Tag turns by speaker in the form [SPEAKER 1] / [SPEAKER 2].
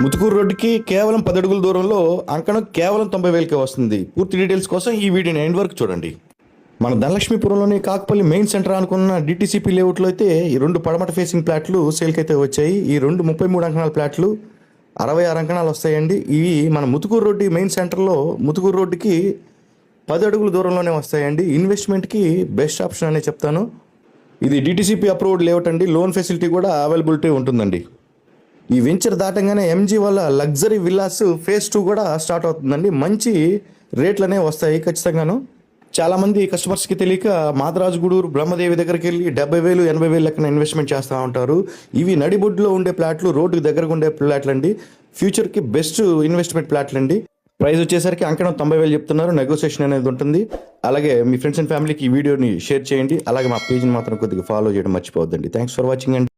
[SPEAKER 1] ముతుకూరు రోడ్డుకి కేవలం 10 అడుగుల దూరంలో అంకణం కేవలం 90,000కే వస్తుంది. పూర్తి డీటెయిల్స్ కోసం ఈ వీడియోని ఎండ్ వరకు చూడండి. మన ధనలక్ష్మీపురంలోని కాకపల్లి మెయిన్ సెంటర్ అనుకున్న డిటిసిపి లేఅవుట్లో అయితే ఈ 2 పడమట ఫేసింగ్ ప్లాట్లు సేల్కి అయితే వచ్చాయి. ఈ 2 33 అంకణాల ప్లాట్లు 66 అంకణాలు వస్తాయండి. ఇవి మన ముతుకూరు రోడ్డు మెయిన్ సెంటర్లో ముతుకూరు రోడ్డుకి 10 అడుగుల దూరంలోనే వస్తాయండి. ఇన్వెస్ట్మెంట్కి బెస్ట్ ఆప్షన్ అనే చెప్తాను. ఇది డిటిసిపి అప్రూవ్డ్ లేఅవుట్ అండి. లోన్ ఫెసిలిటీ కూడా అవైలబిలిటీ ఉంటుందండి. ఈ వెంచర్ దాటంగానే ఎంజీ వాళ్ళ లగ్జరీ విల్లాస్ ఫేజ్ 2 కూడా స్టార్ట్ అవుతుందండి. మంచి రేట్లు అనేవి వస్తాయి ఖచ్చితంగాను. చాలామంది కస్టమర్స్కి తెలియక మాదరాజుగూడూరు బ్రహ్మదేవి దగ్గరికి వెళ్ళి 70,000 80,000 లెక్కన ఇన్వెస్ట్మెంట్ చేస్తూ ఉంటారు. ఇవి నడిబొడ్డులో ఉండే ప్లాట్లు, రోడ్డుకి దగ్గరకు ఉండే ప్లాట్లు అండి. ఫ్యూచర్కి బెస్ట్ ఇన్వెస్ట్మెంట్ ప్లాట్లు అండి. ప్రైస్ వచ్చేసరికి అంకణం 90,000 చెప్తున్నారు. నెగోసియేషన్ అనేది ఉంటుంది. అలాగే మీ ఫ్రెండ్స్ అండ్ ఫ్యామిలీకి ఈ వీడియోని షేర్ చేయండి. అలాగే మా పేజ్ని మాత్రం కొద్దిగా ఫాలో చేయడం మర్చిపోవద్దండి. థ్యాంక్స్ ఫర్ వాచింగ్ అండి.